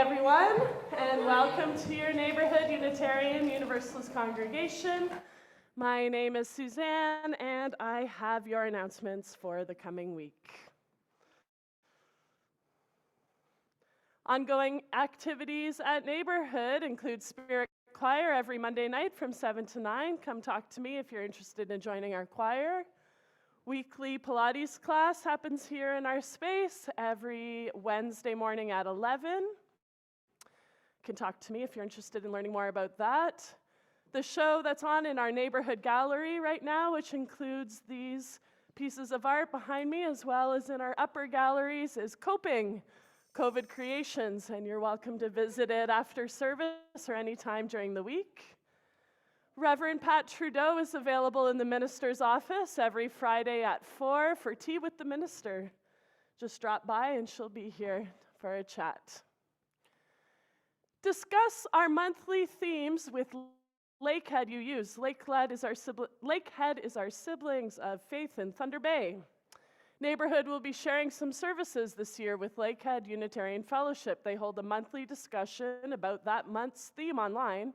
everyone, and welcome to your Neighbourhood Unitarian Universalist congregation. My name is Susanne, and I have your announcements for the coming week. Ongoing activities at Neighbourhood include Spirit Choir every Monday night from 7 to 9. Come talk to me if you're interested in joining our choir. Weekly Pilates class happens here in our space every Wednesday morning at 11. You can talk to me if you're interested in learning more about that. The show that's on in our Neighbourhood gallery right now, which includes these pieces of art behind me, as well as in our upper galleries, is Coping, COVID Creations, and you're welcome to visit it after service or anytime during the week. Reverend Pat Trudeau is available in the minister's office every Friday at 4 for tea with the minister. Just drop by and she'll be here for a chat. Discuss our monthly themes with Lakehead UUs. Lakehead is our siblings of faith in Thunder Bay. Neighbourhood will be sharing some services this year with Lakehead Unitarian Fellowship. They hold a monthly discussion about that month's theme online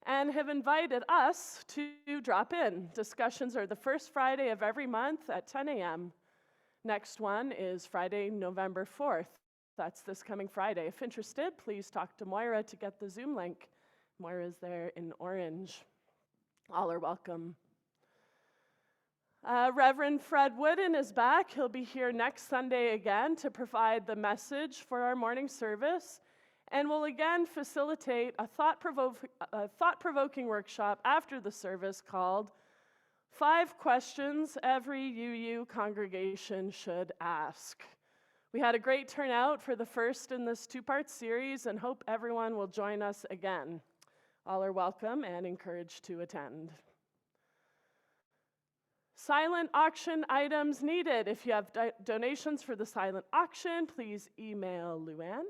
and have invited us to drop in. Discussions are the first Friday of every month at 10 a.m. Next one is Friday, November 4th. That's this coming Friday. If interested, please talk to Moira to get the Zoom link. Moira's there in orange. All are welcome. Reverend Fred Wooden is back. He'll be here next Sunday again to provide the message for our morning service, and will again facilitate a thought-provoking workshop after the service called 5 Questions Every UU Congregation Should Ask. We had a great turnout for the first in this 2-part series and hope everyone will join us again. All are welcome and encouraged to attend. Silent auction items needed. If you have donations for the silent auction, please email Luann.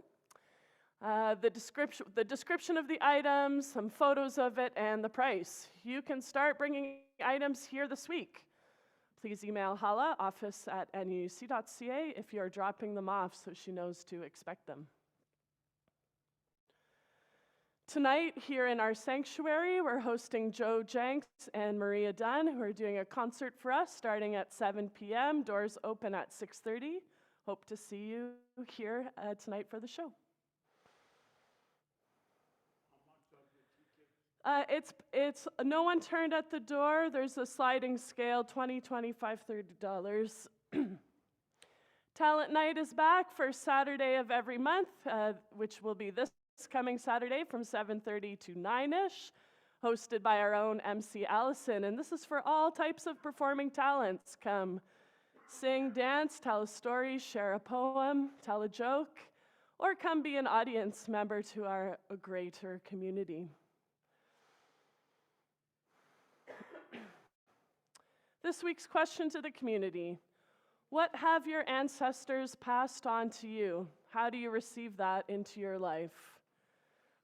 The description of the items, some photos of it, and the price. You can start bringing items here this week. Please email Hala, office@nuc.ca, if you're dropping them off so she knows to expect them. Tonight, here in our sanctuary, we're hosting Joe Jenks and Maria Dunn, who are doing a concert for us starting at 7 p.m. Doors open at 6:30. Hope to see you here tonight for the show. It's no one turned at the door. There's a sliding scale, $20, $25, $30. Talent Night is back for Saturday of every month, which will be this coming Saturday from 7:30 to 9-ish, hosted by our own MC Allison. And this is for all types of performing talents. Come sing, dance, tell a story, share a poem, tell a joke, or come be an audience member to our greater community. This week's question to the community: what have your ancestors passed on to you? How do you receive that into your life?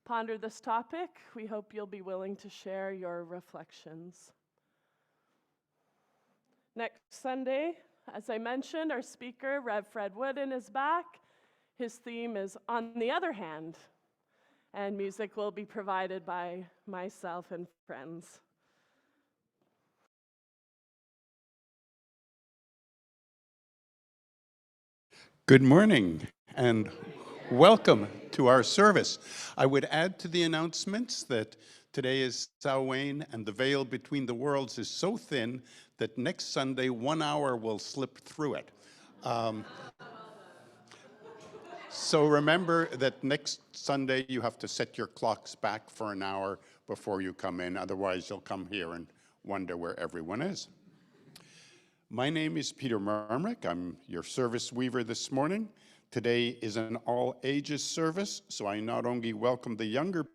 Ponder this topic. We hope you'll be willing to share your reflections. Next Sunday, as I mentioned, our speaker, Rev Fred Wooden, is back. His theme is On the Other Hand, and music will be provided by myself and friends. Good morning and welcome to our service. I would add to the announcements that today is Samhain and the veil between the worlds is so thin that next Sunday 1 hour will slip through it. So remember that next Sunday you have to set your clocks back for an hour before you come in, otherwise you'll come here and wonder where everyone is. My name is Peter Marmorek. I'm your service weaver this morning. Today is an all-ages service, so I not only welcome the younger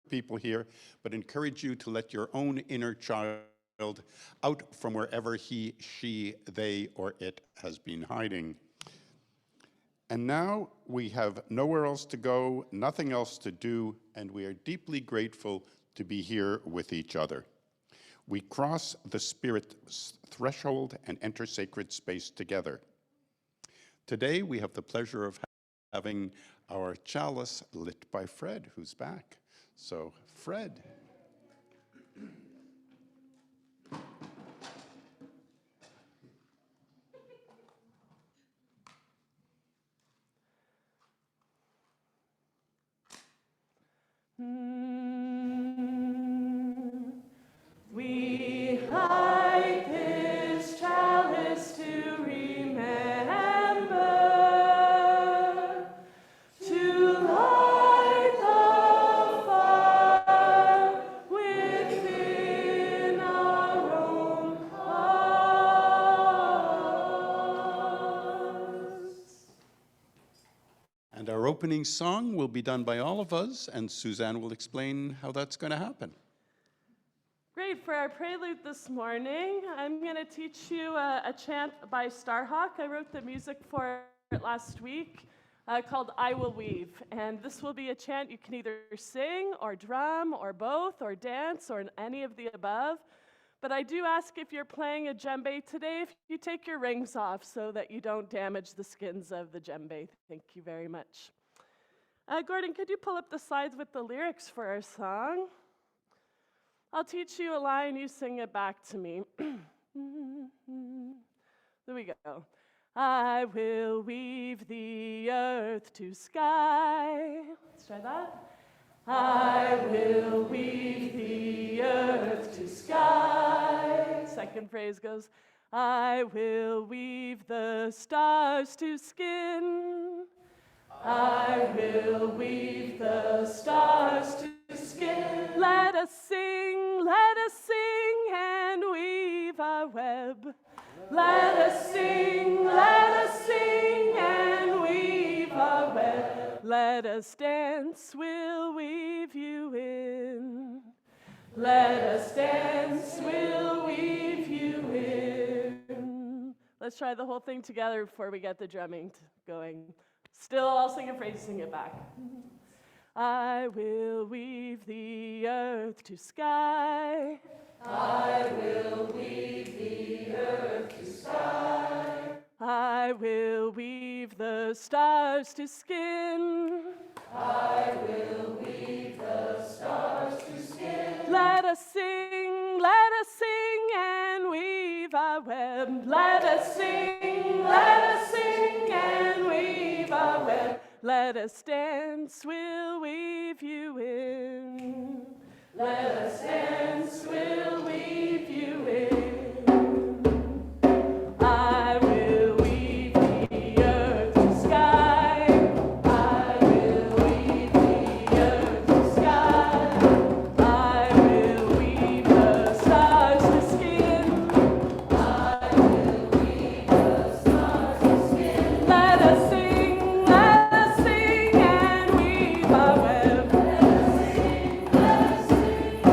people here, but encourage you to let your own inner child out from wherever he, she, they, or it has been hiding. And now we have nowhere else to go, nothing else to do, and we are deeply grateful to be here with each other. We cross the Spirit's threshold and enter sacred space together. Today, we have the pleasure of having our chalice lit by Fred, who's back. So, Fred. We light this chalice to remember, to light the fire within our own hearts. And our opening song will be done by all of us, and Susanne will explain how that's going to happen. Great. For our prelude this morning, I'm going to teach you a chant by Starhawk. I wrote the music for it last week called I Will Weave. And this will be a chant you can either sing or drum or both or dance or any of the above. But I do ask, if you're playing a djembe today, if you take your rings off so that you don't damage the skins of the djembe. Thank you very much. Gordon, could you pull up the slides with the lyrics for our song? I'll teach you a line, you sing it back to me. There we go. I will weave the earth to sky. Let's try that. I will weave the earth to sky. Second phrase goes, I will weave the stars to skin. I will weave the stars to skin. Let us sing and weave our web. Let us sing and weave our web. Let us dance, we'll weave you in. Let us dance, we'll weave you in. Let's try the whole thing together before we get the drumming going. Still, I'll sing a phrase, sing it back. I will weave the earth to sky. I will weave the earth to sky. I will weave the stars to skin. I will weave the stars to skin. Let us sing and weave our web. Let us sing and weave our web. Let us dance, we'll weave you in. Let us dance, we'll weave you in. I will weave the earth to sky. I will weave the earth to sky. I will weave the stars to skin. I will weave the stars to skin. Let us sing and weave our web. Let us sing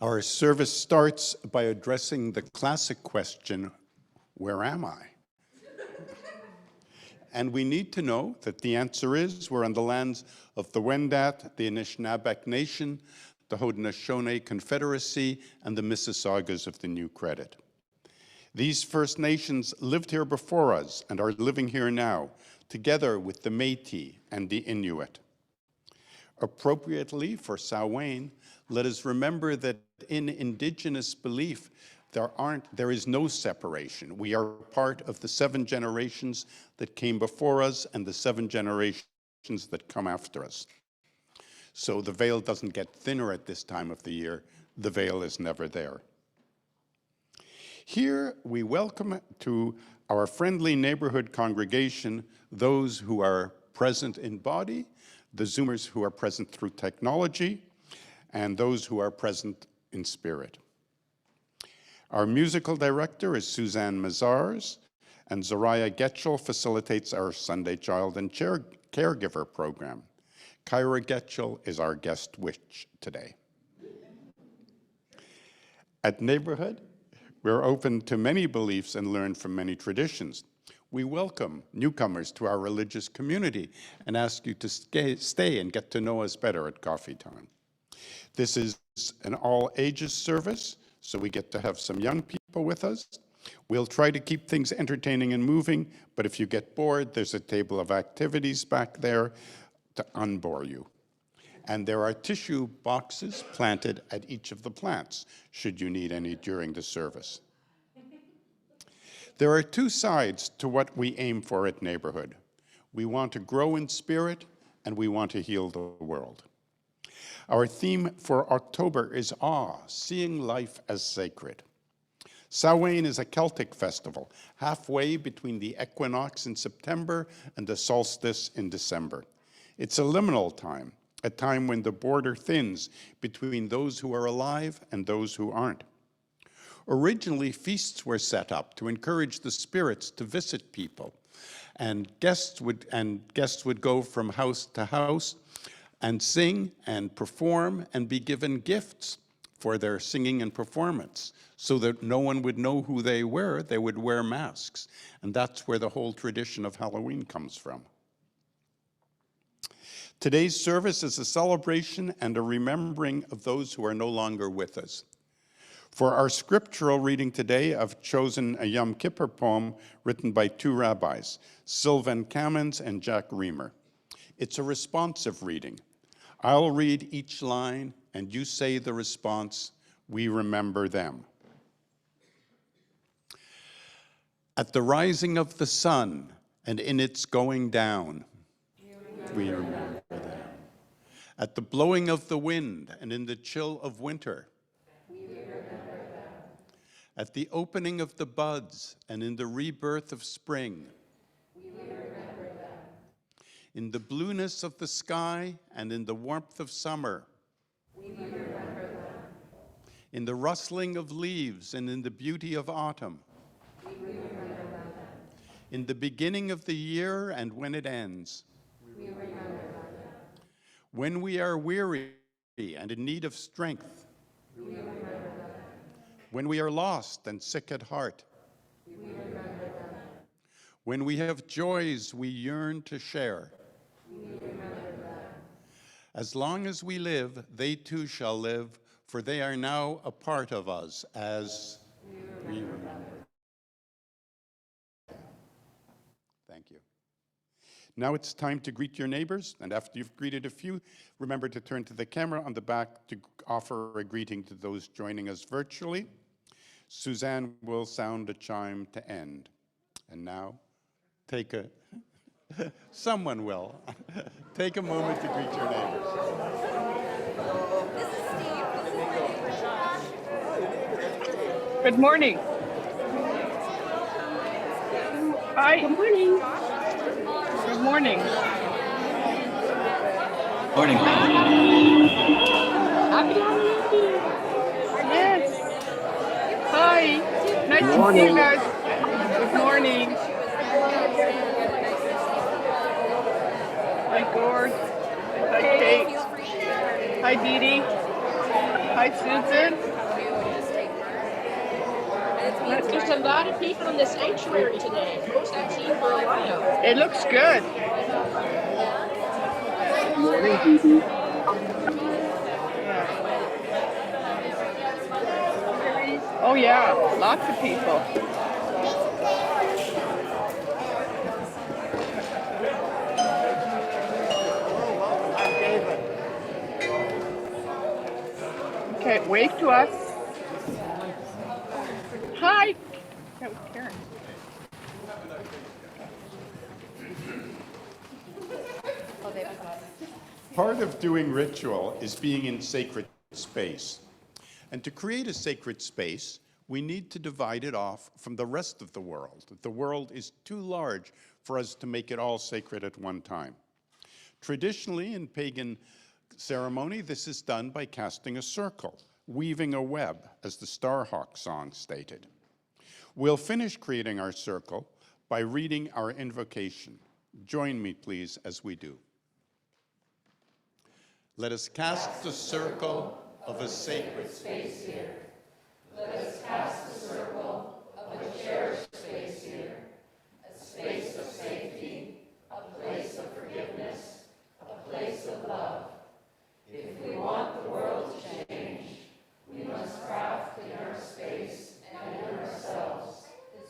Our service starts by addressing the classic question, where am I? And we need to know that the answer is we're on the lands of the Wendat, the Anishinaabeg Nation, the Haudenosaunee Confederacy, and the Mississaugas of the New Credit. These First Nations lived here before us and are living here now, together with the Métis and the Inuit. Appropriately for Samhain, let us remember that in Indigenous belief, there is no separation. We are part of the 7 generations that came before us and the 7 generations that come after us. So the veil doesn't get thinner at this time of the year. The veil is never there. Here we welcome to our friendly neighborhood congregation those who are present in body, the Zoomers who are present through technology, and those who are present in spirit. Our musical director is Susanne Maziarz, and Zoriah Getchell facilitates our Sunday Child and Caregiver program. Kyra Getchell is our guest witch today. At Neighbourhood, we're open to many beliefs and learn from many traditions. We welcome newcomers to our religious community and ask you to stay and get to know us better at coffee time. This is an all ages service, so we get to have some young people with us. We'll try to keep things entertaining and moving, but if you get bored, there's a table of activities back there to unbore you. And there are tissue boxes planted at each of the plants, should you need any during the service. There are 2 sides to what we aim for at Neighbourhood. We want to grow in spirit, and we want to heal the world. Our theme for October is awe, seeing life as sacred. Samhain is a Celtic festival, halfway between the equinox in September and the solstice in December. It's a liminal time, a time when the border thins between those who are alive and those who aren't. Originally, feasts were set up to encourage the spirits to visit people, and guests would go from house to house and sing and perform and be given gifts for their singing and performance so that no one would know who they were. They would wear masks, and that's where the whole tradition of Halloween comes from. Today's service is a celebration and a remembering of those who are no longer with us. For our scriptural reading today, I've chosen a Yom Kippur poem written by 2 rabbis, Sylvan Kamens and Jack Reamer. It's a responsive reading. I'll read each line, and you say the response, we remember them. At the rising of the sun and in its going down, we remember them. At the blowing of the wind and in the chill of winter, we remember them. At the opening of the buds and in the rebirth of spring, we remember them. In the blueness of the sky and in the warmth of summer, we remember them. In the rustling of leaves and in the beauty of autumn, we remember them. In the beginning of the year and when it ends, we remember them. When we are weary and in need of strength, we remember them. When we are lost and sick at heart, we remember them. When we have joys we yearn to share, we remember them. As long as we live, they too shall live, for they are now a part of us as we remember. Thank you. Now it's time to greet your neighbors, and after you've greeted a few, remember to turn to the camera on the back to offer a greeting to those joining us virtually. Susanne will sound a chime to end. And now, someone will. Take a moment to greet your neighbors. This is Steve. This is my neighbor. Good morning. Hi. Good morning. Good morning. Morning. Happy Halloween. Yes. Hi. Nice to see you guys. Good morning. Hi, Gord. Hi, Kate. Hi, Dee Dee. Hi, Susan. lot of people in the sanctuary today. Most I've seen for a while. It looks good. Morning, Dee. Oh yeah, lots of people. Okay, wave to us. Hi. That was Karen. Part of doing ritual is being in sacred space. And to create a sacred space, we need to divide it off from the rest of the world. The world is too large for us to make it all sacred at one time. Traditionally, in pagan ceremony, this is done by casting a circle, weaving a web, as the Starhawk song stated. We'll finish creating our circle by reading our invocation. Join me, please, as we do. Let us cast the circle of a sacred space here. Let us cast the circle of a cherished space here, a space of safety, a place of forgiveness, a place of love. If we want the world to change, we must craft in our space and in ourselves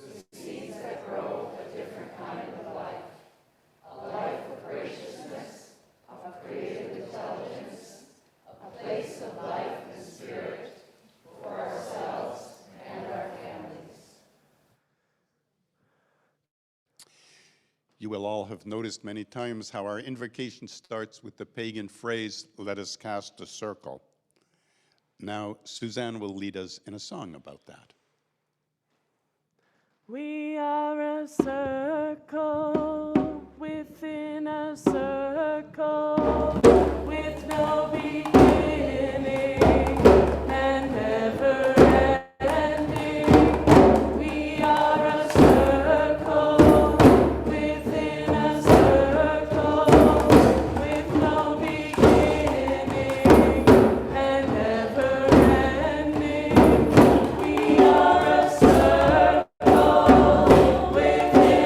the seeds that grow a different kind of life, a life of graciousness, of creative intelligence, a place of life and spirit for ourselves and our families. You will all have noticed many times how our invocation starts with the pagan phrase, "Let us cast a circle." Now, Susanne will lead us in a song about that. We are a circle within a circle with no beginning and never ending. We are a circle within a circle with no beginning and never ending. We are a circle within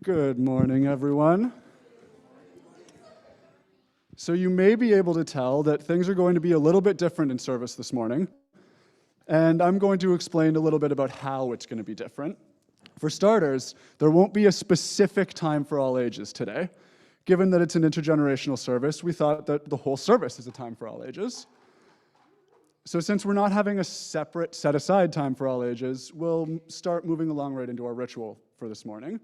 Good morning, everyone. So you may be able to tell that things are going to be a little bit different in service this morning, and I'm going to explain a little bit about how it's going to be different. For starters, there won't be a specific time for all ages today. Given that it's an intergenerational service, we thought that the whole service is a time for all ages. So since we're not having a separate set-aside time for all ages, we'll start moving along right into our ritual for this morning.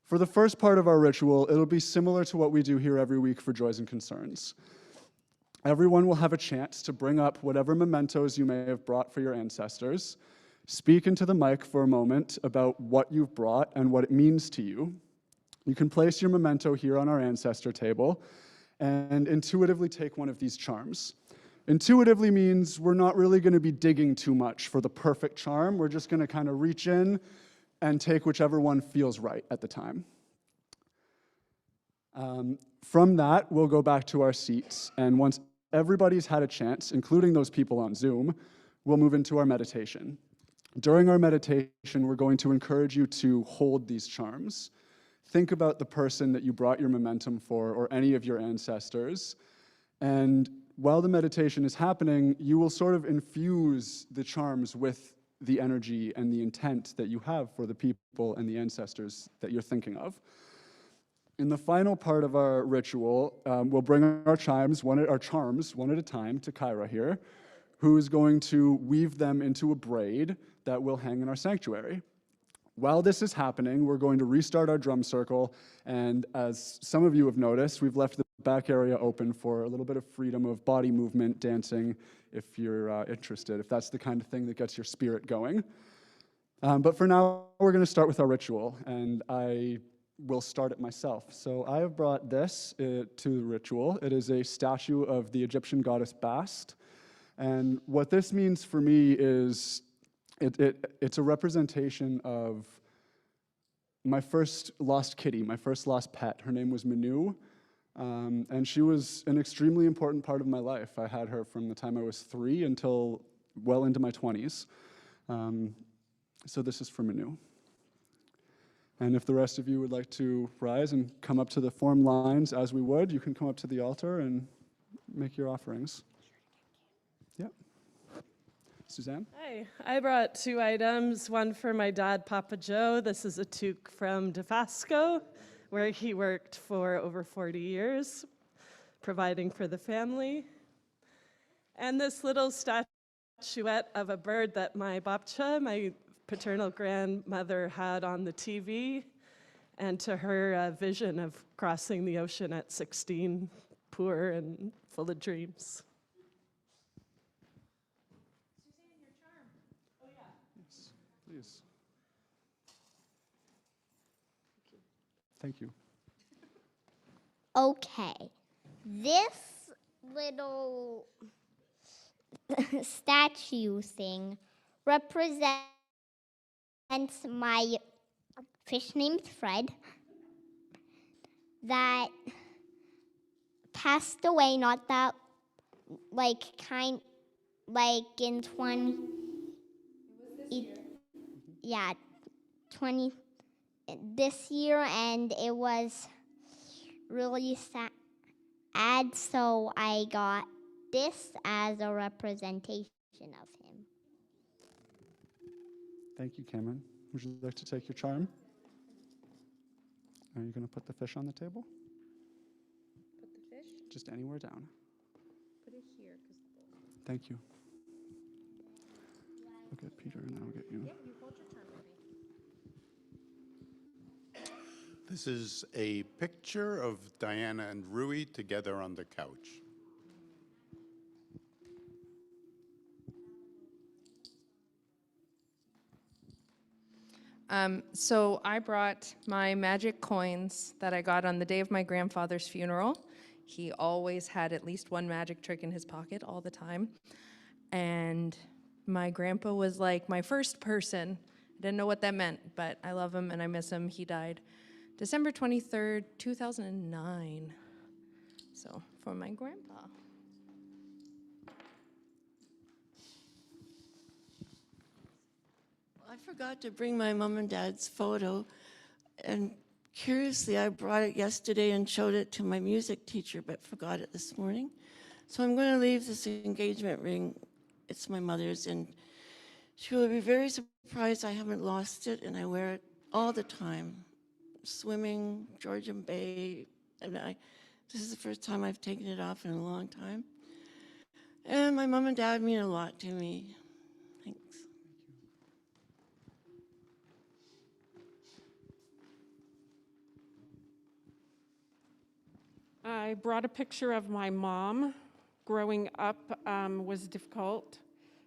For the first part of our ritual, it'll be similar to what we do here every week for Joys and Concerns. Everyone will have a chance to bring up whatever mementos you may have brought for your ancestors, speak into the mic for a moment about what you've brought and what it means to you. You can place your memento here on our ancestor table and intuitively take one of these charms. Intuitively means we're not really going to be digging too much for the perfect charm. We're just going to kind of reach in and take whichever one feels right at the time. From that, we'll go back to our seats, and once everybody's had a chance, including those people on Zoom, we'll move into our meditation. During our meditation, we're going to encourage you to hold these charms. Think about the person that you brought your momentum for, or any of your ancestors, and while the meditation is happening, you will sort of infuse the charms with the energy and the intent that you have for the people and the ancestors that you're thinking of. In the final part of our ritual, we'll bring our charms one at a time to Kyra here, who is going to weave them into a braid that will hang in our sanctuary. While this is happening, we're going to restart our drum circle, and as some of you have noticed, we've left the back area open for a little bit of freedom of body movement, dancing, if you're interested, if that's the kind of thing that gets your spirit going. But for now, we're going to start with our ritual, and I will start it myself. So I have brought this to the ritual. It is a statue of the Egyptian goddess Bast, and what this means for me is it's a representation of my first lost kitty, my first lost pet. Her name was Manu. And she was an extremely important part of my life. I had her from the time I was 3 until well into my 20s. So this is for Manu. And if the rest of you would like to rise and come up to the form lines as we would, you can come up to the altar and make your offerings. Yeah. Suzanne? Hi, I brought 2 items, one for my dad, Papa Joe. This is a toque from Dofasco, where he worked for over 40 years, providing for the family. And this little statuette of a bird that my babcha, my paternal grandmother, had on the TV, and to her vision of crossing the ocean at 16, poor and full of dreams. Suzanne, your charm. Oh, yeah. Yes, please. Thank you. Okay, this little statue thing represents my fish named Fred that passed away not that, in 20, yeah, 20, this year, and it was really sad, so I got this as a representation of him. Thank you, Cameron. Would you like to take your charm? Are you going to put the fish on the table? Put the fish? Just anywhere down. Put it here. Thank you. I'll get Peter and I'll get you. Yeah, you hold your charm, baby. This is a picture of Diana and Rui together on the couch. So I brought my magic coins that I got on the day of my grandfather's funeral. He always had at least one magic trick in his pocket all the time. And my grandpa was like my first person. I didn't know what that meant, but I love him and I miss him. He died December 23rd, 2009. So for my grandpa. I forgot to bring my mom and dad's photo, and Curiously, I brought it yesterday and showed it to my music teacher, but forgot it this morning. So I'm going to leave this engagement ring. It's my mother's, and she will be very surprised I haven't lost it, and I wear it all the time. Swimming, Georgian Bay, and this is the first time I've taken it off in a long time. And my mom and dad mean a lot to me. Thanks. I brought a picture of my mom. Growing up was difficult,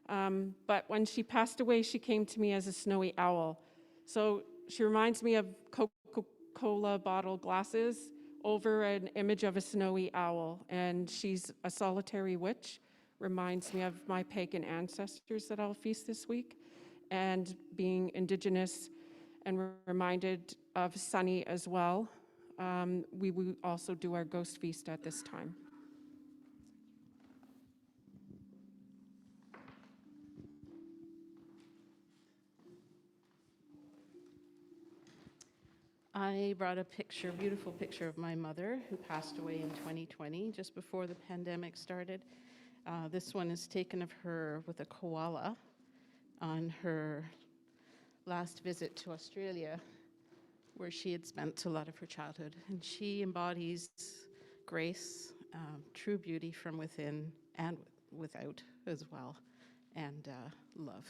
but when she passed away, she came to me as a snowy owl. So she reminds me of Coca-Cola bottle glasses over an image of a snowy owl, and she's a solitary witch. Reminds me of my pagan ancestors that I'll feast this week, and being Indigenous, and reminded of Sunny as well. We will also do our ghost feast at this time. I brought a picture, a beautiful picture of my mother who passed away in 2020, just before the pandemic started. This one is taken of her with a koala on her last visit to Australia, where she had spent a lot of her childhood. And she embodies grace, true beauty from within and without as well, and love.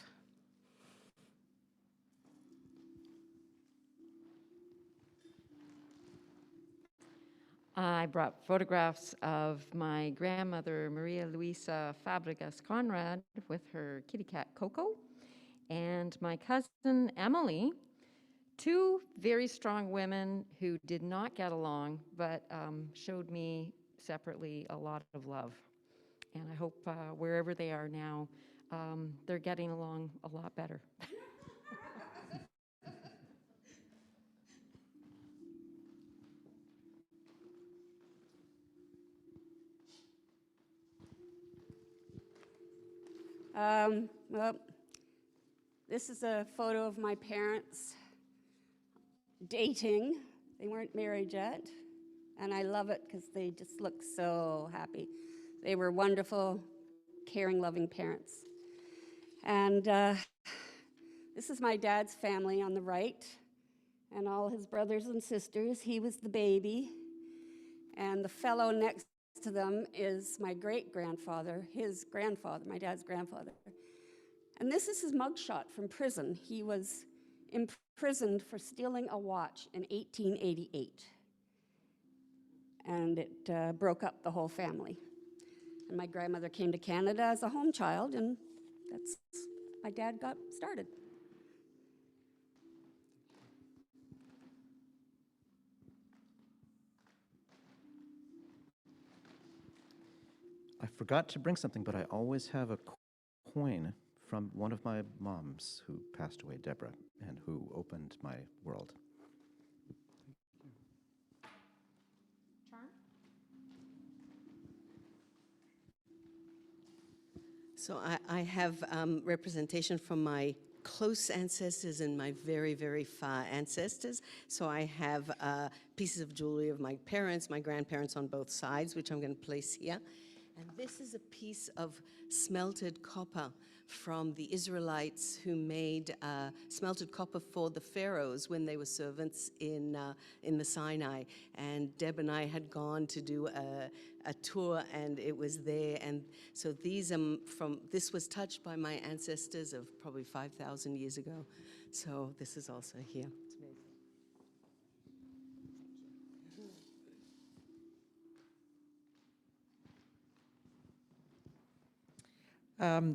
I brought photographs of my grandmother, Maria Luisa Fabregas Conrad, with her kitty cat, Coco, and my cousin, Emily, two very strong women who did not get along, but showed me separately a lot of love. And I hope wherever they are now, they're getting along a lot better. Well, this is a photo of my parents dating. They weren't married yet, and I love it because they just look so happy. They were wonderful, caring, loving parents. And this is my dad's family on the right, and all his brothers and sisters. He was the baby, and the fellow next to them is my great-grandfather, his grandfather, my dad's grandfather. And this is his mugshot from prison. He was imprisoned for stealing a watch in 1888. And it broke up the whole family. And my grandmother came to Canada as a home child, and that's my dad got started. I forgot to bring something, but I always have a coin from one of my moms who passed away, Deborah, and who opened my world. So I have representation from my close ancestors and my very, very far ancestors. So I have pieces of jewelry of my parents, my grandparents on both sides, which I'm going to place here. And this is a piece of smelted copper from the Israelites who made smelted copper for the pharaohs when they were servants in the Sinai. And Deb and I had gone to do a tour, and it was there. And so this was touched by my ancestors of probably 5,000 years ago. So this is also here. It's amazing.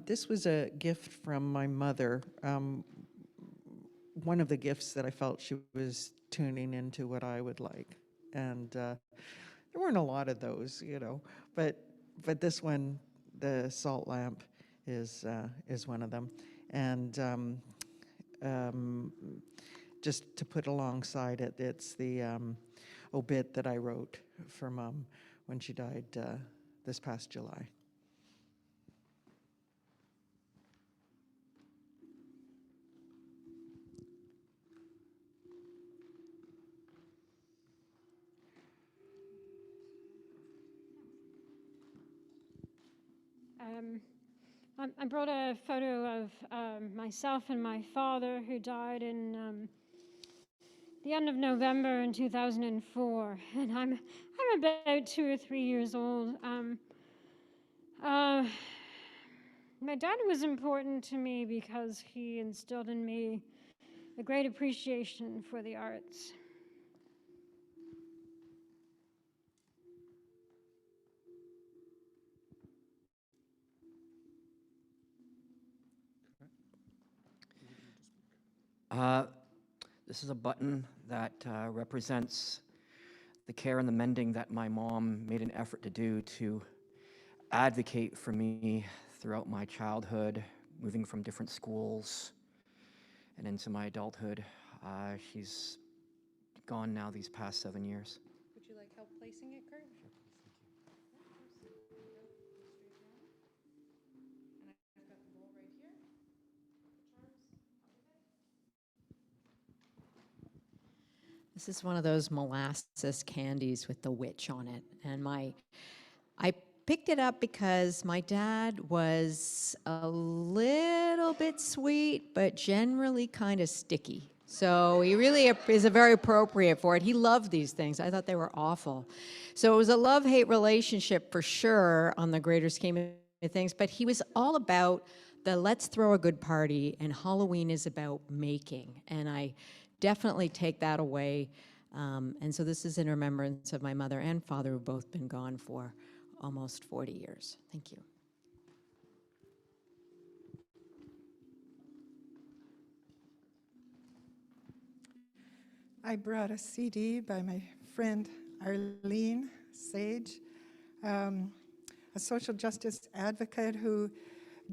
This was a gift from my mother. One of the gifts that I felt she was tuning into what I would like. And there weren't a lot of those, you know, but this one, the salt lamp, is one of them. And just to put alongside it, it's the obit that I wrote for Mom when she died this past July. I brought a photo of myself and my father, who died in the end of November in 2004, and I'm about 2 or 3 years old. My dad was important to me because he instilled in me a great appreciation for the arts. This is a button that represents the care and the mending that my mom made an effort to do to advocate for me throughout my childhood, moving from different schools and into my adulthood. She's gone now these past 7 years. Would you like help placing it, Kurt? This is one of those molasses candies with the witch on it. And I picked it up because my dad was a little bit sweet, but generally kind of sticky. So he really is very appropriate for it. He loved these things. I thought they were awful. So it was a love-hate relationship for sure on the greater scheme of things, but he was all about the let's throw a good party, and Halloween is about making. And I definitely take that away. And so this is in remembrance of my mother and father, who've both been gone for almost 40 years. Thank you. I brought a CD by my friend Arlene Sage, a social justice advocate who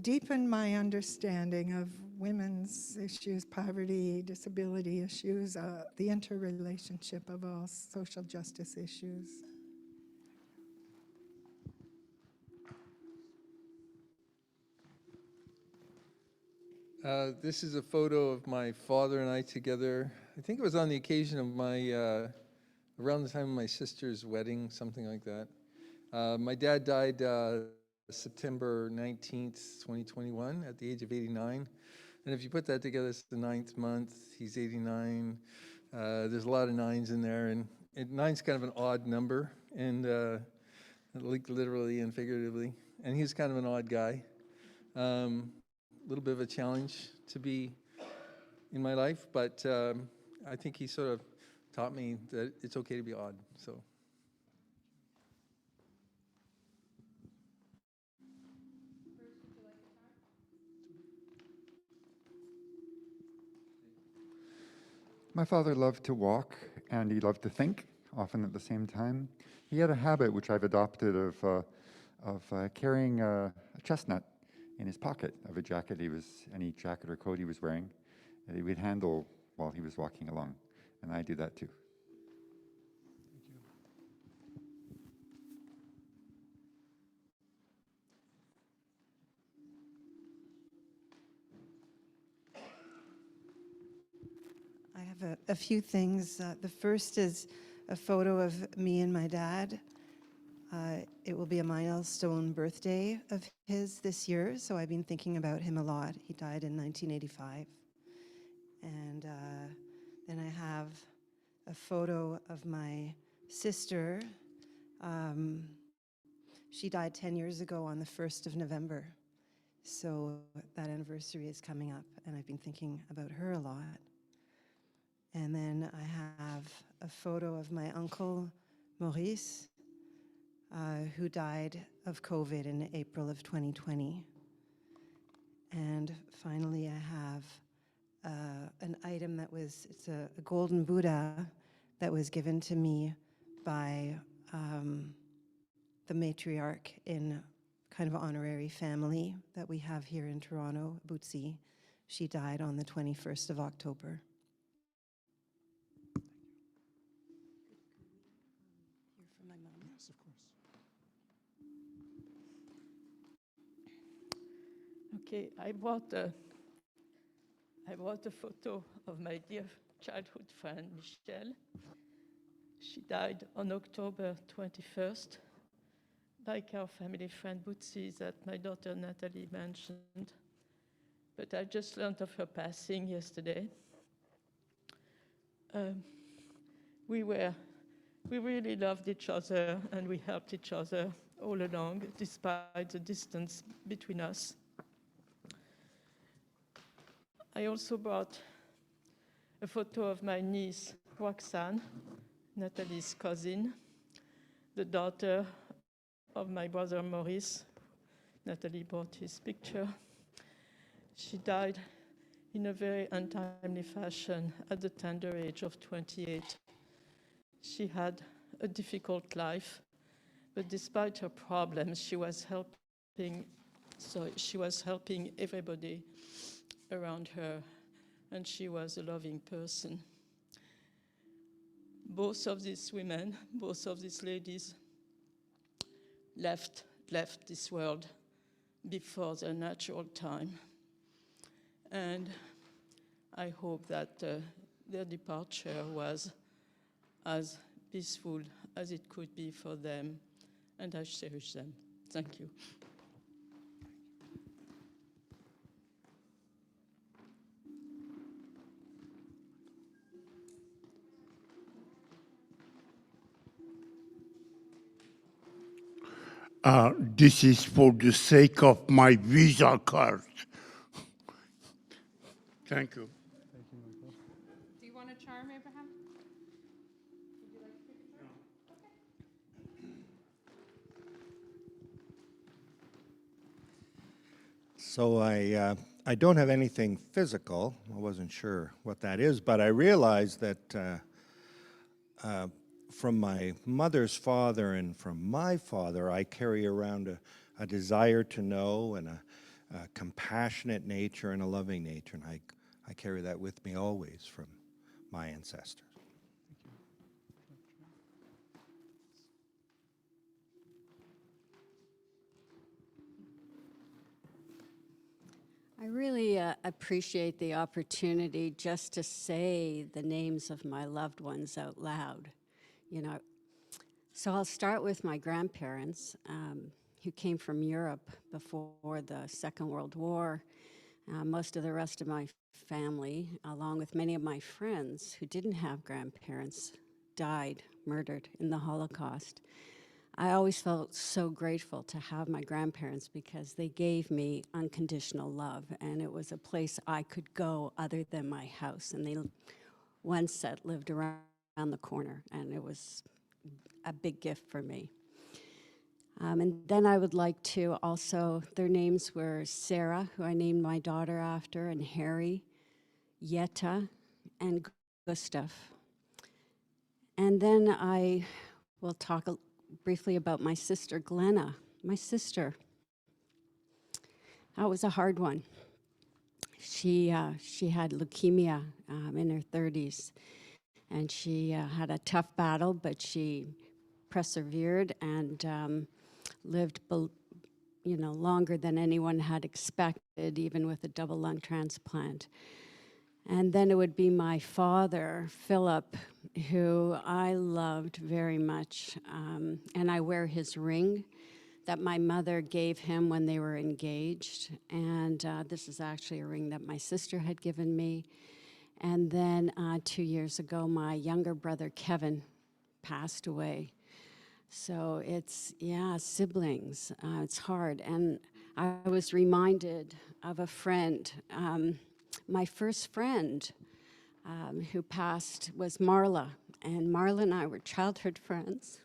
deepened my understanding of women's issues, poverty, disability issues, the interrelationship of all social justice issues. This is a photo of my father and I together. I think it was on the occasion of my, around the time of my sister's wedding, something like that. My dad died September 19th, 2021, at the age of 89. And if you put that together, it's the 9th month, he's 89. There's a lot of nines in there, and nine's kind of an odd number, and like literally and figuratively. And he's kind of an odd guy. A little bit of a challenge to be in my life, but I think he sort of taught me that it's okay to be odd, so. My father loved to walk, and he loved to think, often at the same time. He had a habit, which I've adopted, of carrying a chestnut in his pocket of a jacket any jacket or coat he was wearing, that he would handle while he was walking along. And I do that too. I have a few things. The first is a photo of me and my dad. It will be a milestone birthday of his this year, so I've been thinking about him a lot. He died in 1985. And then I have a photo of my sister. She died 10 years ago on the 1st of November. So that anniversary is coming up, and I've been thinking about her a lot. And then I have a photo of my uncle, Maurice, who died of COVID in April of 2020. And finally, I have an item it's a golden Buddha that was given to me by the matriarch in kind of honorary family that we have here in Toronto, Butsi. She died on the 21st of October. Hear from my mom? Yes, of course. Okay, I bought a photo of my dear childhood friend, Michelle. She died on October 21st. like our family friend Bootsy that my daughter Natalie mentioned. But I just learned of her passing yesterday. We really loved each other and we helped each other all along, despite the distance between us. I also brought a photo of my niece, Roxanne, Natalie's cousin, the daughter of my brother Maurice. Natalie brought his picture. She died in a very untimely fashion at the tender age of 28. She had a difficult life, but despite her problems, she was helping everybody around her, and she was a loving person. Both of these women, both of these ladies left this world before their natural time. And I hope that their departure was as peaceful as it could be for them, and I cherish them. Thank you. This is for the sake of my Visa card. Thank you. Do you want a charm, Abraham? Would you like a picture? So I don't have anything physical. I wasn't sure what that is, but I realized that from my mother's father and from my father, I carry around a desire to know and a compassionate nature and a loving nature, and I carry that with me always from my ancestors. I really appreciate the opportunity just to say the names of my loved ones out loud. You know, so I'll start with my grandparents who came from Europe before the Second World War. Most of the rest of my family, along with many of my friends who didn't have grandparents, died, murdered in the Holocaust. I always felt so grateful to have my grandparents because they gave me unconditional love, and it was a place I could go other than my house. And one set lived around the corner, and it was a big gift for me. And then I would like to also, their names were Sarah, who I named my daughter after, and Harry, Yetta, and Gustav. And then I will talk briefly about my sister, Glenna, my sister. That was a hard one. She had leukemia in her 30s, and she had a tough battle, but she persevered and lived, longer than anyone had expected, even with a double lung transplant. And then it would be my father, Philip, who I loved very much, and I wear his ring that my mother gave him when they were engaged, and this is actually a ring that my sister had given me. And then 2 years ago, my younger brother, Kevin, passed away. So it's, siblings, it's hard. And I was reminded of a friend, my first friend who passed was Marla, and Marla and I were childhood friends.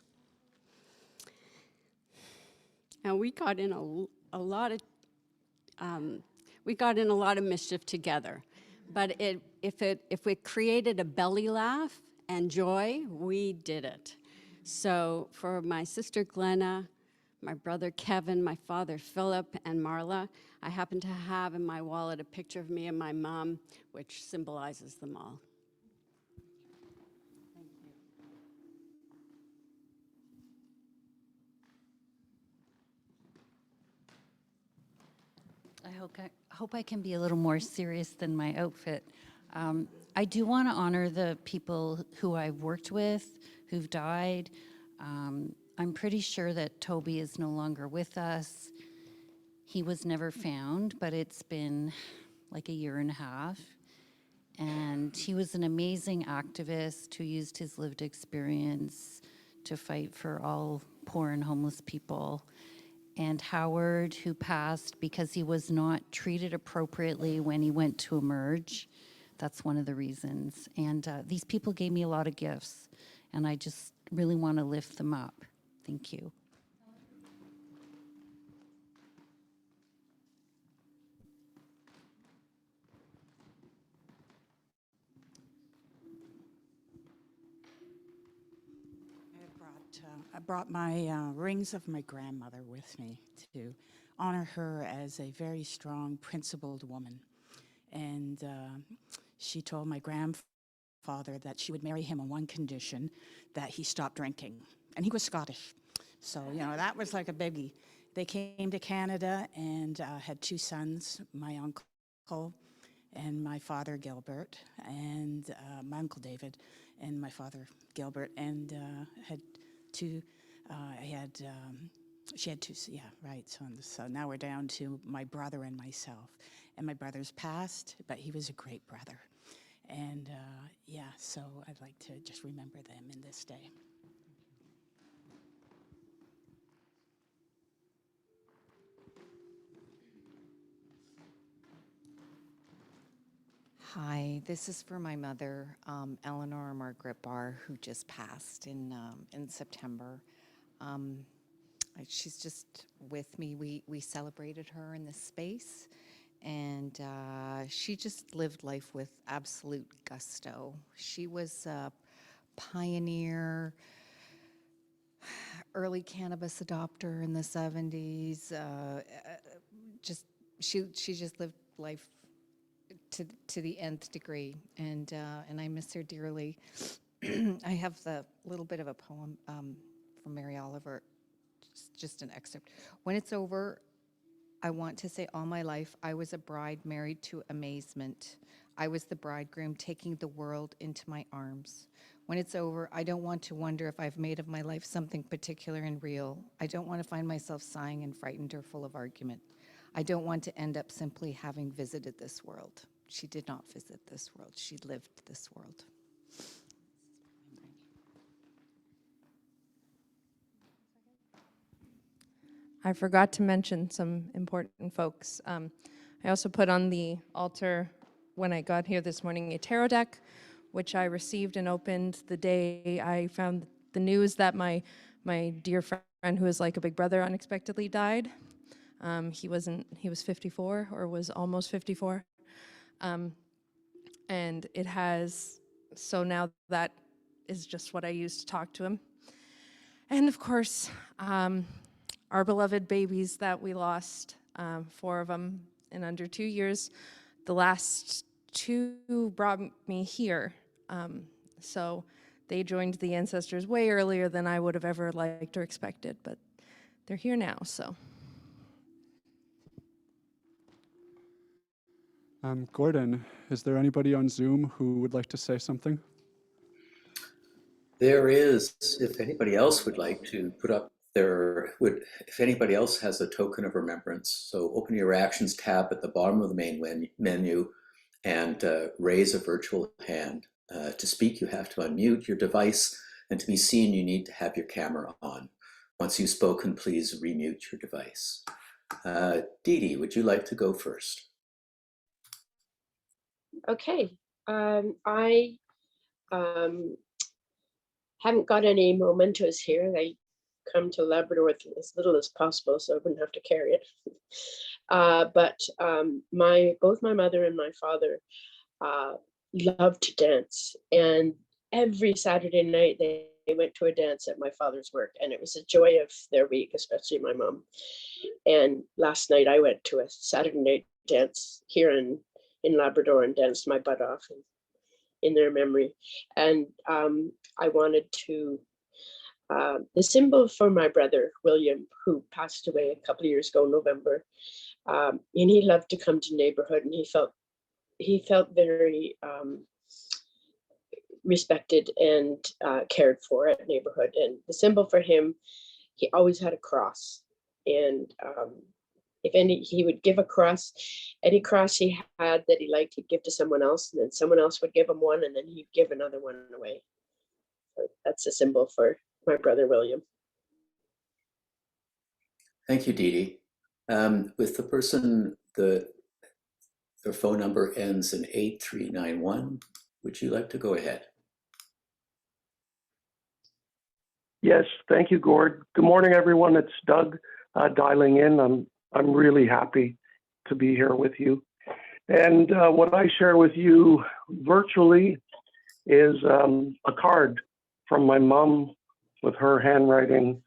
And we got in a lot of mischief together. But if we created a belly laugh and joy, we did it. So for my sister Glenna, my brother Kevin, my father Philip, and Marla, I happen to have in my wallet a picture of me and my mom, which symbolizes them all. I hope I can be a little more serious than my outfit. I do want to honor the people who I've worked with, who've died. I'm pretty sure that Toby is no longer with us. He was never found, but it's been like a year and a half. And he was an amazing activist who used his lived experience to fight for all poor and homeless people. And Howard, who passed because he was not treated appropriately when he went to emerge. That's one of the reasons. And these people gave me a lot of gifts, and I just really want to lift them up. Thank you. I brought my rings of my grandmother with me to honor her as a very strong, principled woman. And she told my grandfather that she would marry him on one condition, that he stopped drinking. And he was Scottish. So, you know, that was like a biggie. They came to Canada and had 2 sons, my uncle and my father, Gilbert, and my uncle David and my father, Gilbert, and had 2, she had 2, yeah, right. So now we're down to my brother and myself. And my brother's passed, but he was a great brother. And yeah, so I'd like to just remember them in this day. Hi, this is for my mother, Eleanor Margaret Barr, who just passed in September. She's just with me. We celebrated her in this space, and she just lived life with absolute gusto. She was a pioneer, early cannabis adopter in the 70s. She just lived life to the nth degree, and I miss her dearly. I have the little bit of a poem from Mary Oliver, just an excerpt. When it's over, I want to say all my life I was a bride married to amazement. I was the bridegroom taking the world into my arms. When it's over, I don't want to wonder if I've made of my life something particular and real. I don't want to find myself sighing and frightened or full of argument. I don't want to end up simply having visited this world. She did not visit this world. She lived this world. I forgot to mention some important folks. I also put on the altar when I got here this morning a tarot deck, which I received and opened the day I found the news that my dear friend, who is like a big brother, unexpectedly died. He was 54 or was almost 54. And it has, so now that is just what I use to talk to him. And of course, our beloved babies that we lost, 4 of them in under 2 years. The last 2 brought me here. So they joined the ancestors way earlier than I would have ever liked or expected, but they're here now, so. Gordon, is there anybody on Zoom who would like to say something? There is, if anybody else would like to put up if anybody else has a token of remembrance, so open your actions tab at the bottom of the main menu and raise a virtual hand. To speak, you have to unmute your device, and to be seen, you need to have your camera on. Once you've spoken, please remute your device. Dee Dee, would you like to go first? Okay, I haven't got any mementos here. I come to Labrador with as little as possible, so I wouldn't have to carry it. But both my mother and my father loved to dance, and every Saturday night they went to a dance at my father's work, and it was a joy of their week, especially my mom. And last night I went to a Saturday night dance here in Labrador and danced my butt off in their memory. And I wanted to, the symbol for my brother, William, who passed away a couple of years ago, November, and he loved to come to Neighbourhood, and he felt very respected and cared for at Neighbourhood. And the symbol for him he always had a cross. And if he would give a cross, any cross he had that he liked, he'd give to someone else, and then someone else would give him one, and then he'd give another one away. So that's a symbol for my brother William. Thank you, Dee Dee. With the person, their phone number ends in 8391. Would you like to go ahead? Yes, thank you, Gord. Good morning, everyone. It's Doug dialing in. I'm really happy to be here with you. And what I share with you virtually is a card from my mom with her handwriting,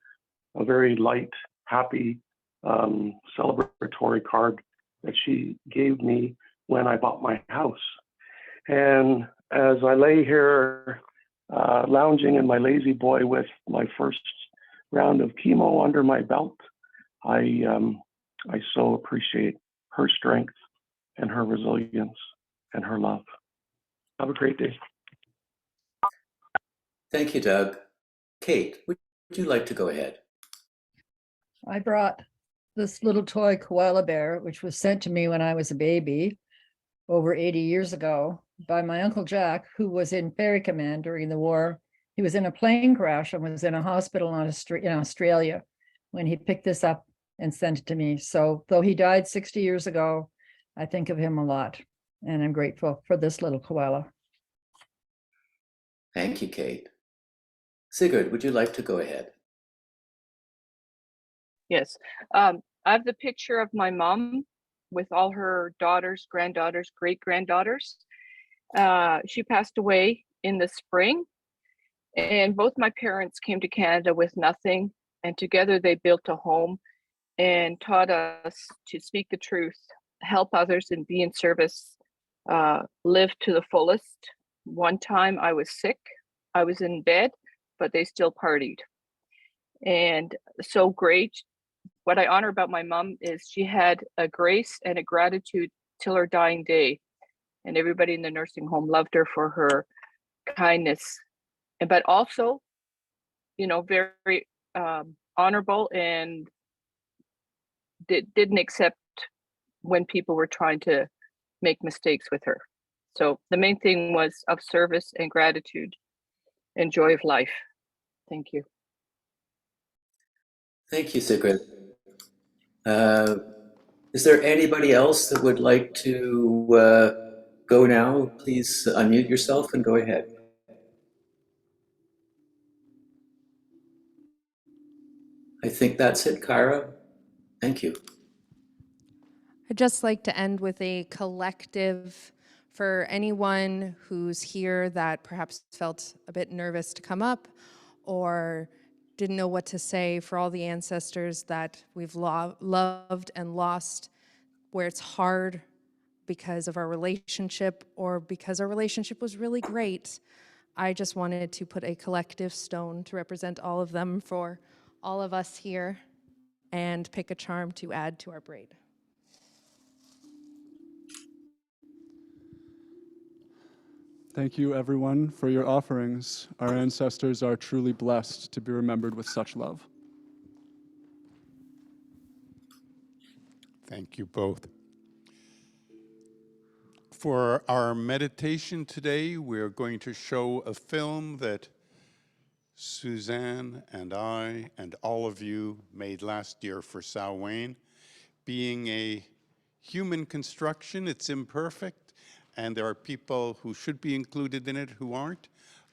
a very light, happy, celebratory card that she gave me when I bought my house. And as I lay here lounging in my lazy boy with my first round of chemo under my belt, I so appreciate her strength and her resilience and her love. Have a great day. Thank you, Doug. Kate, would you like to go ahead? I brought this little toy koala bear, which was sent to me when I was a baby over 80 years ago by my Uncle Jack, who was in Ferry Command during the war. He was in a plane crash and was in a hospital in Australia when he picked this up and sent it to me. So though he died 60 years ago, I think of him a lot, and I'm grateful for this little koala. Thank you, Kate. Sigurd, would you like to go ahead? Yes. I have the picture of my mom with all her daughters, granddaughters, great-granddaughters. She passed away in the spring, and both my parents came to Canada with nothing, and together they built a home and taught us to speak the truth, help others, and be in service, live to the fullest. One time I was sick, I was in bed, but they still partied. And so great. What I honor about my mom is she had a grace and a gratitude till her dying day. And everybody in the nursing home loved her for her kindness. But also, you know, very honorable, and didn't accept when people were trying to make mistakes with her. So the main thing was of service and gratitude and joy of life. Thank you. Thank you, Sigrid. Is there anybody else that would like to go now? Please unmute yourself and go ahead. I think that's it, Kyra. Thank you. I'd just like to end with a collective for anyone who's here that perhaps felt a bit nervous to come up or didn't know what to say, for all the ancestors that we've loved and lost, where it's hard because of our relationship or because our relationship was really great. I just wanted to put a collective stone to represent all of them for all of us here and pick a charm to add to our braid. Thank you, everyone, for your offerings. Our ancestors are truly blessed to be remembered with such love. Thank you both. For our meditation today, we're going to show a film that Susanne and I and all of you made last year for Samhain. Being a human construction, it's imperfect, and there are people who should be included in it who aren't.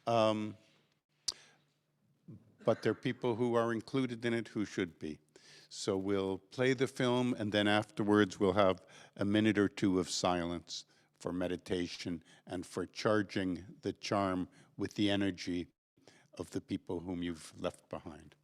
But there are people who are included in it who should be. So we'll play the film, and then afterwards we'll have a minute or two of silence for meditation and for charging the charm with the energy of the people whom you've left behind.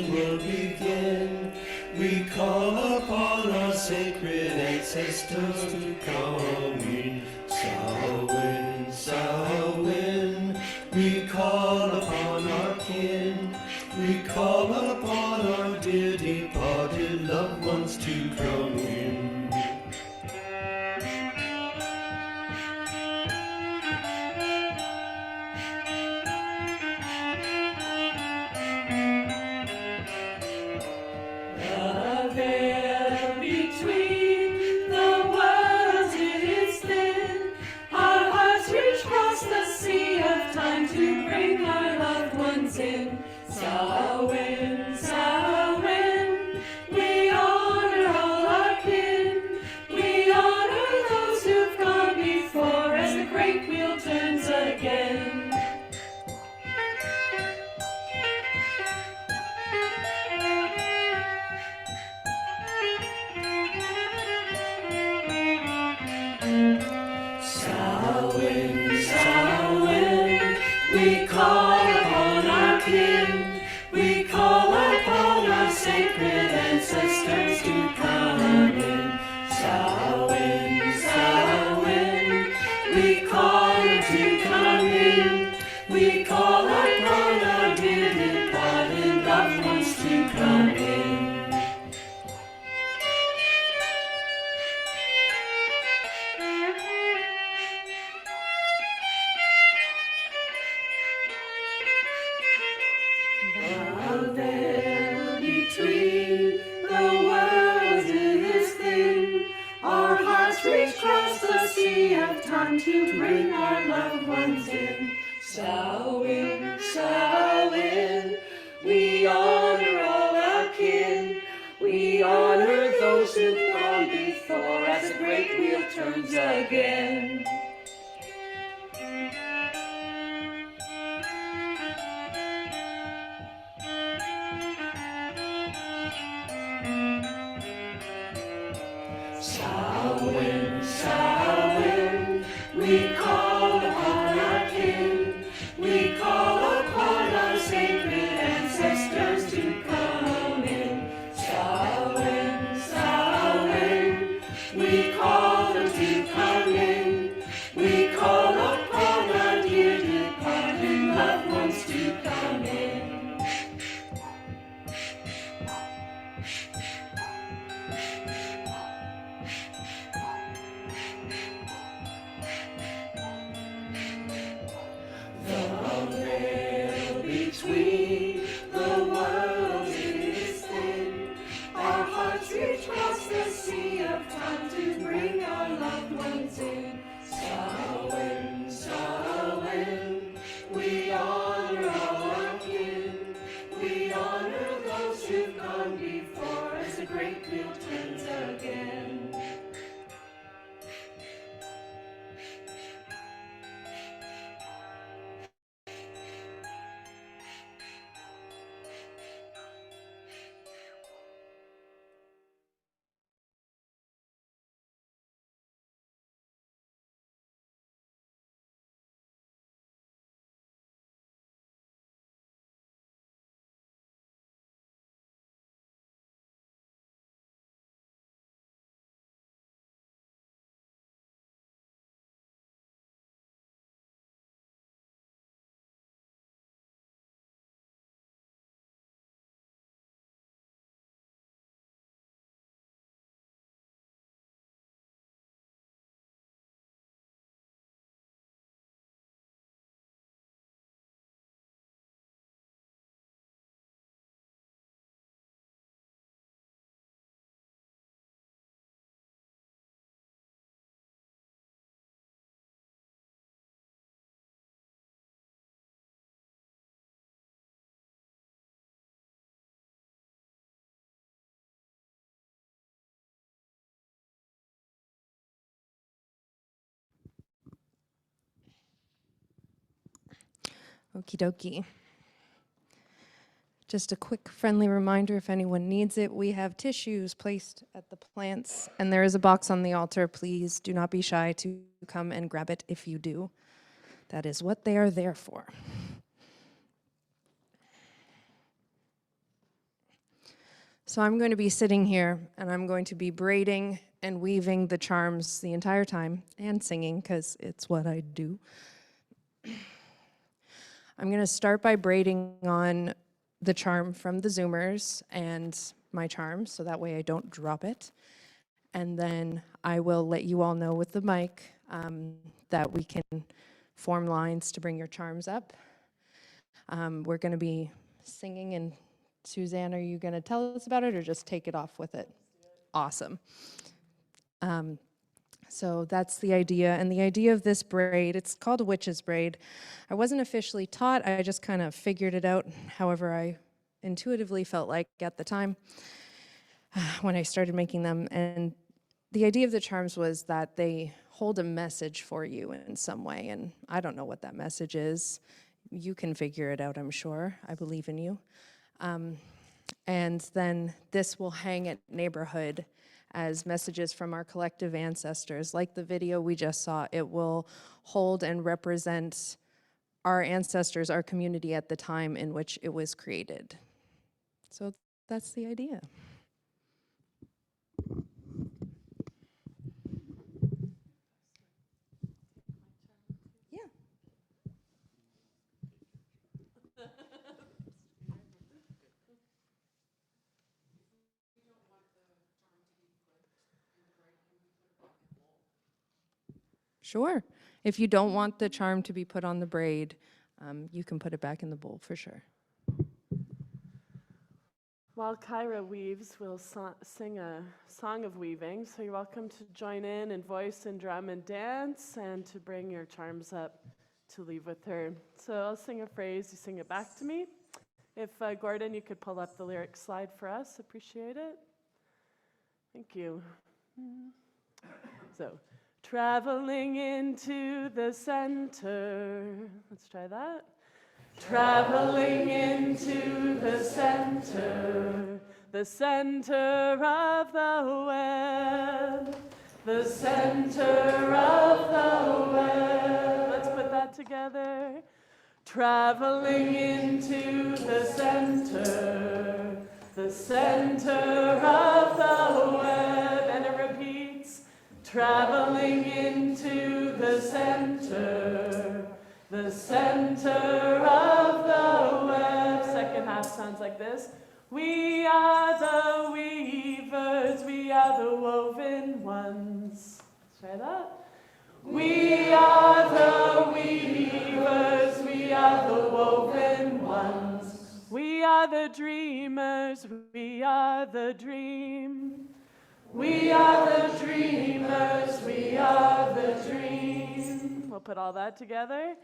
Samhain will begin. We call upon our sacred ancestors to come in. Samhain, Samhain, we call upon our kin. We call upon our dear departed loved ones to come in. The veil between the worlds is thin. Our hearts reach across the sea of time to bring our loved ones in. Samhain, Samhain, we honor all our kin. We honor those who've gone before as the great wheel turns again. Samhain, Samhain, we call upon our kin. We call upon our sacred ancestors to come in. Samhain, Samhain, we call them to come in. We call upon our dear departed loved ones to come in. The veil between the worlds is thin. Our hearts reach across the sea of time to bring our loved ones in. Samhain, Samhain, we honor all our kin. We honor those who've gone before as the great wheel turns again. Samhain, Samhain, we call upon our kin. We call upon our sacred ancestors to come in. Samhain, Samhain, we call them to come in. We call upon our dear departed loved ones to come in. The veil between the worlds is thin. Our hearts reach across the sea of time to bring our loved ones in. Samhain, Samhain, we honor all our kin. We honor those who've gone before as the great wheel turns again. Okie dokie. Just a quick friendly reminder, if anyone needs it, we have tissues placed at the plants, and there is a box on the altar. Please do not be shy to come and grab it if you do. That is what they are there for. So I'm going to be sitting here and I'm going to be braiding and weaving the charms the entire time and singing because it's what I do. I'm going to start by braiding on the charm from the Zoomers and my charm so that way I don't drop it. And then I will let you all know with the mic that we can form lines to bring your charms up. We're going to be singing, and Susanne, are you going to tell us about it or just take it off with it? Awesome. So that's the idea. And the idea of this braid, it's called a witch's braid. I wasn't officially taught. I just kind of figured it out however I intuitively felt like at the time when I started making them. And the idea of the charms was that they hold a message for you in some way. And I don't know what that message is. You can figure it out, I'm sure. I believe in you. And then this will hang at Neighbourhood as messages from our collective ancestors. Like the video we just saw, it will hold and represent our ancestors, our community at the time in which it was created. So that's the idea. Sure. If you don't want the charm to be put on the braid, you can put it back in the bowl for sure. While Kyra weaves, we'll sing a song of weaving. So you're welcome to join in voice and drum and dance and to bring your charms up to leave with her. So I'll sing a phrase, you sing it back to me. If Gordon, you could pull up the lyric slide for us, appreciate it. Thank you. So, traveling into the center. Let's try that. Traveling into the center of the web, the center of the web. Let's put that together. Traveling into the center of the web. And it repeats. Traveling into the center of the web. Second half sounds like this. We are the weavers, we are the woven ones. Let's try that. We are the weavers, we are the woven ones. We are the dreamers, we are the dream. We are the dreamers, we are the dream. We'll put all that together.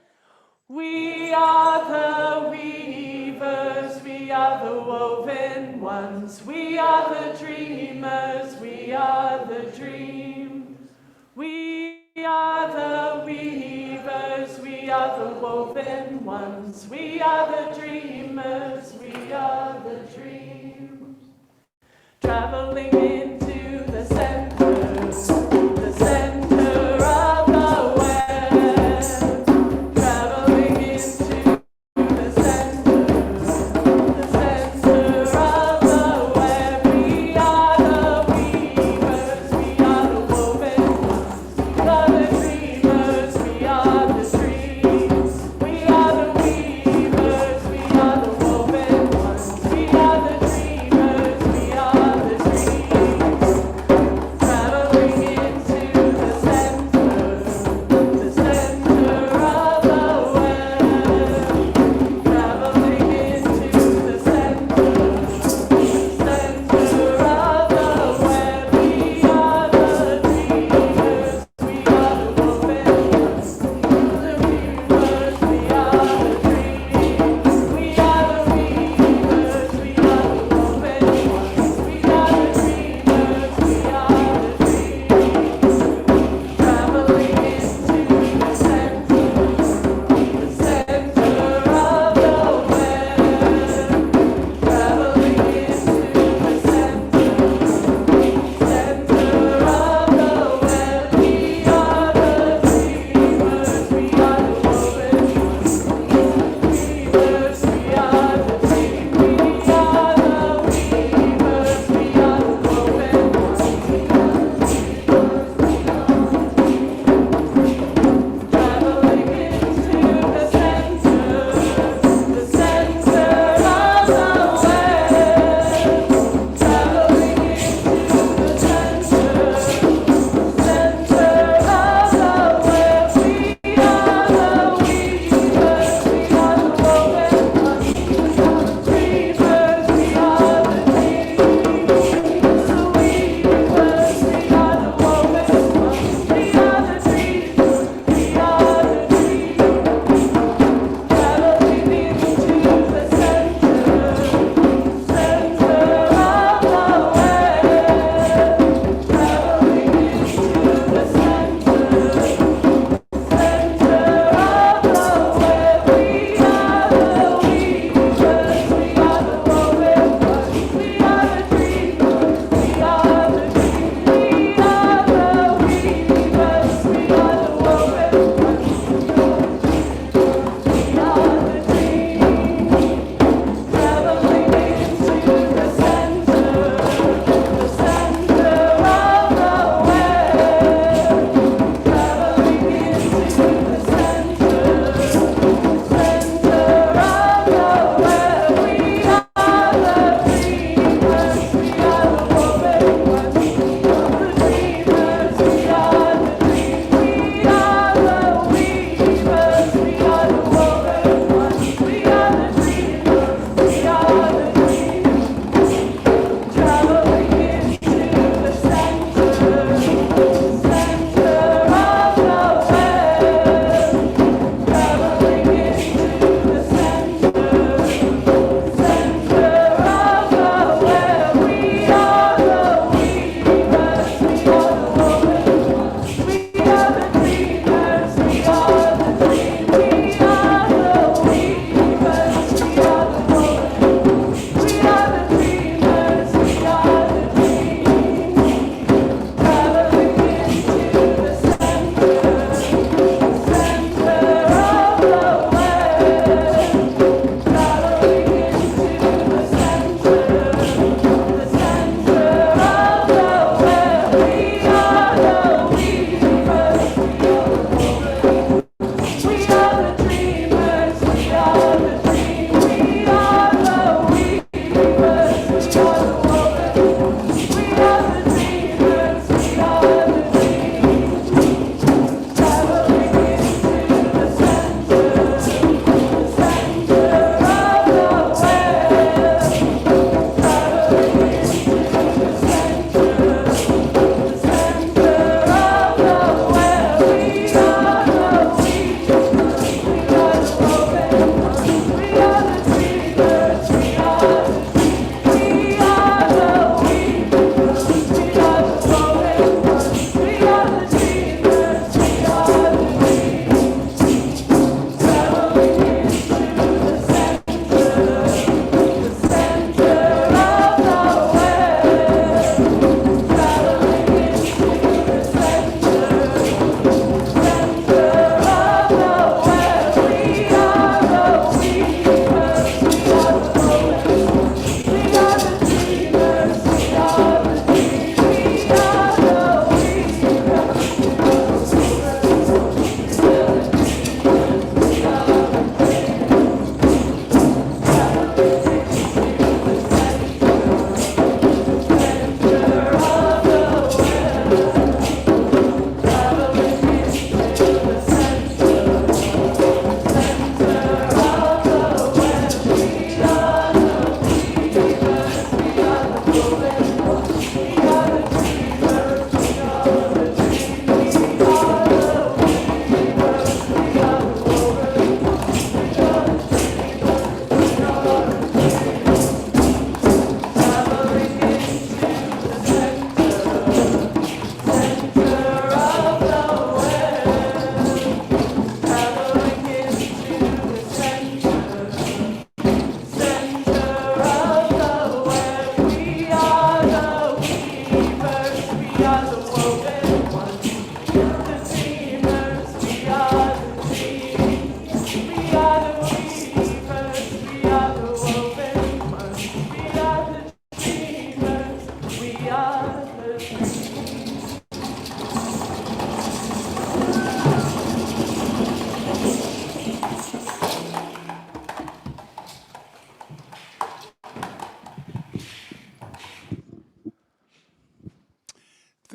We are the weavers, we are the woven ones. We are the dreamers, we are the dream. We are the weavers, we are the woven ones. We are the dreamers, we are the dream. Traveling into the center of the web. Traveling into the center of the web. We are the weavers, we are the woven ones. We are the dreamers, we are the dreams. We are the weavers, we are the woven ones. We are the dreamers, we are the dreams.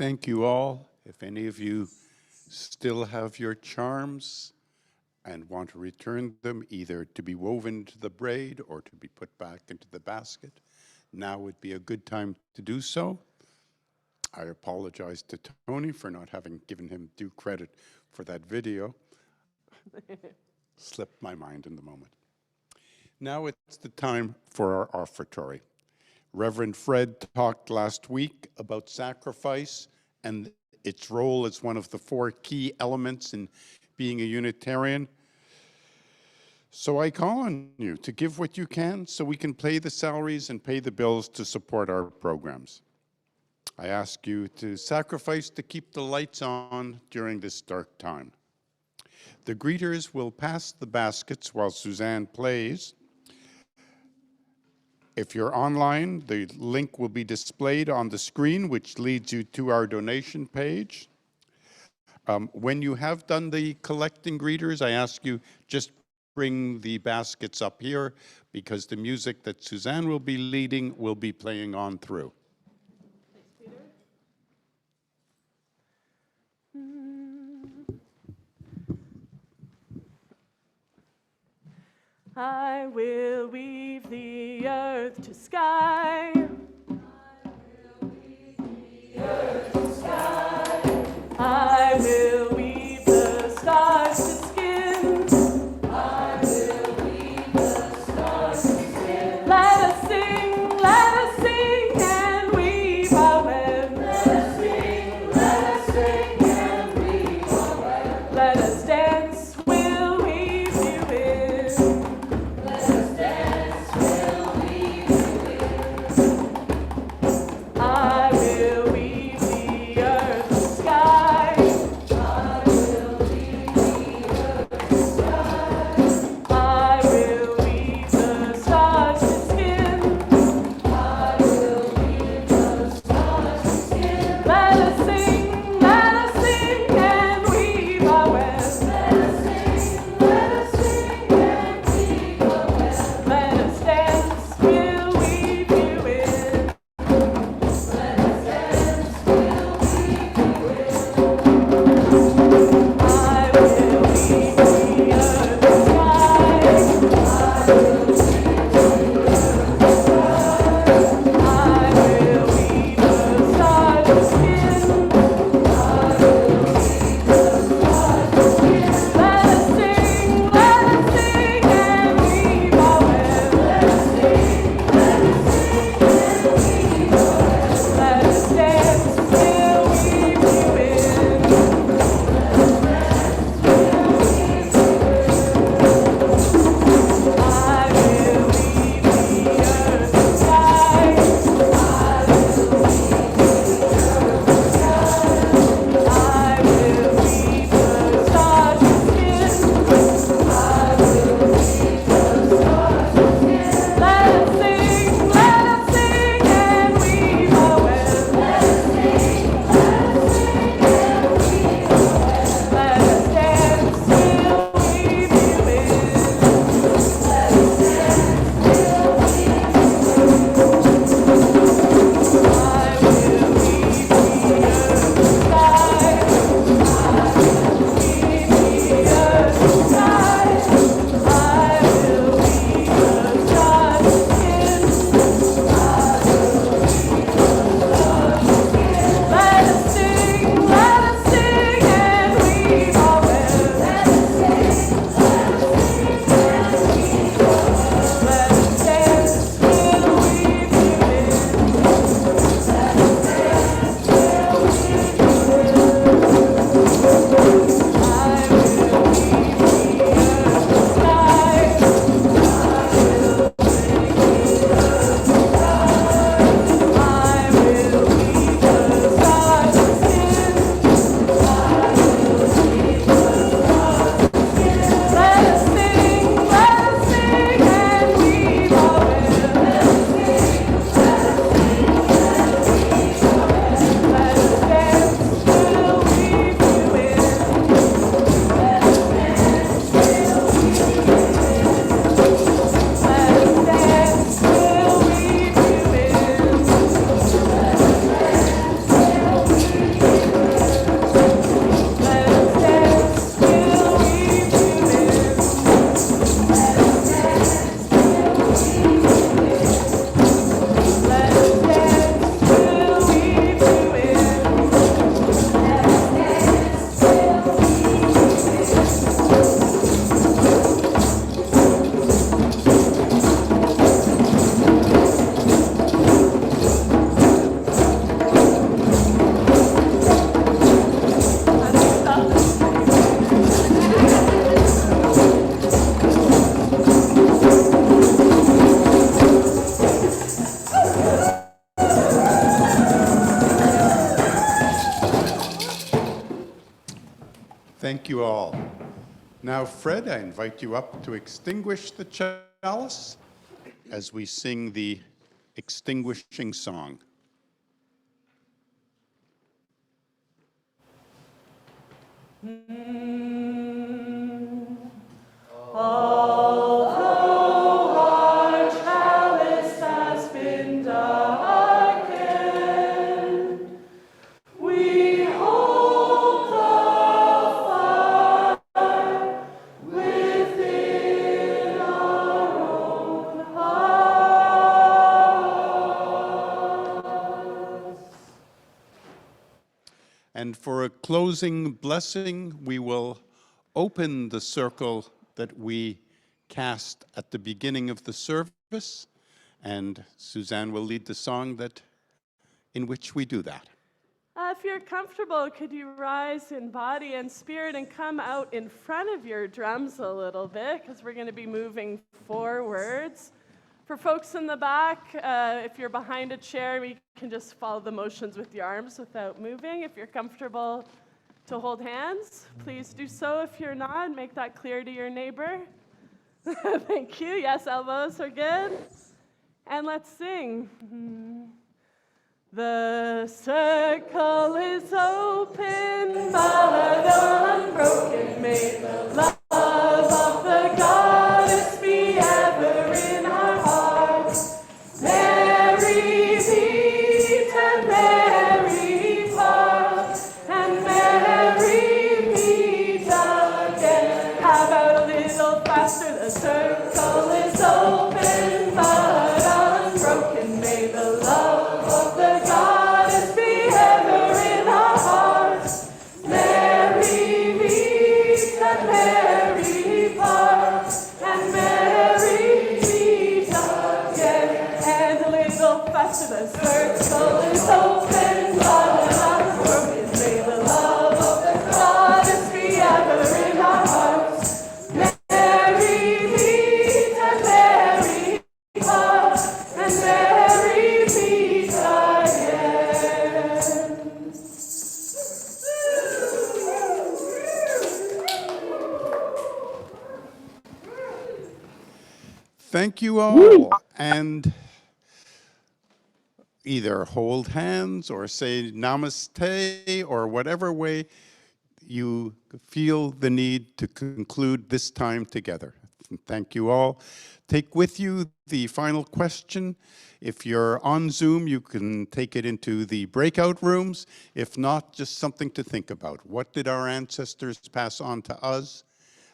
thank you all. If any of you still have your charms and want to return them either to be woven into the braid or to be put back into the basket, now would be a good time to do so. I apologize to Tony for not having given him due credit for that video. Slipped my mind in the moment. Now it's the time for our offertory. Reverend Fred talked last week about sacrifice and its role as one of the 4 key elements in being a Unitarian. So I call on you to give what you can so we can pay the salaries and pay the bills to support our programs. I ask you to sacrifice to keep the lights on during this dark time. The greeters will pass the baskets while Susanne plays. If you're online, the link will be displayed on the screen, which leads you to our donation page. When you have done the collecting greeters, I ask you just bring the baskets up here because the music that Susanne will be leading will be playing on through. I will weave the earth to sky. I will weave the earth to sky. I will weave the stars to skin. I will weave the stars to skin. Let us sing and weave our web. Let us sing and weave our web. Let us dance, we'll weave you in. Let us dance, we'll weave you in. Thank you all. Now, Fred, I invite you up to extinguish the chalice as we sing the extinguishing song. Although our chalice has been darkened, we hold the fire within our own hearts. And for a closing blessing, we will open the circle that we cast at the beginning of the service, and Susanne will lead the song in which we do that. If you're comfortable, could you rise in body and spirit and come out in front of your drums a little bit, because we're going to be moving forwards. For folks in the back, if you're behind a chair, we can just follow the motions with your arms without moving. If you're comfortable to hold hands, please do so. If you're not, make that clear to your neighbor. Thank you. Yes, elbows are good. And let's sing. The circle is open, ballad unbroken, may the love of the goddess be ever in our hearts. Merry beat and merry part, and merry meet again. How about a little faster? The circle is open, ballad unbroken, may the love of the goddess be ever in our hearts. Merry meet and merry part, and merry meet again. And a little faster, the circle is open, ballad unbroken, may the love of the goddess be ever in our hearts. Merry meet and merry part, and merry meet again. Thank you all. And either hold hands or say namaste or whatever way you feel the need to conclude this time together. Thank you all. Take with you the final question. If you're on Zoom, you can take it into the breakout rooms. If not, just something to think about. What did our ancestors pass on to us?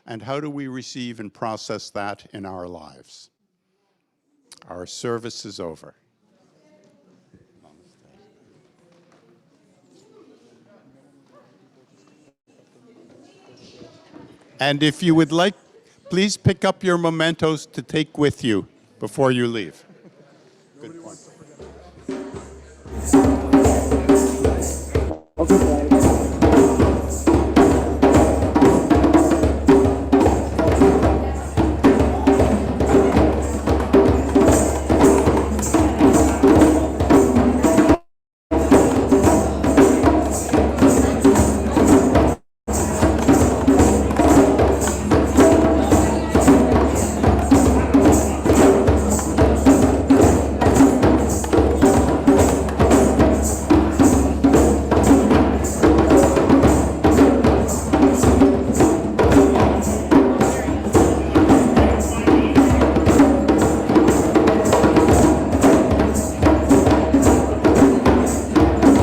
And how do we receive and process that in our lives? Our service is over. And if you would like, please pick up your mementos to take with you before you leave. Good point.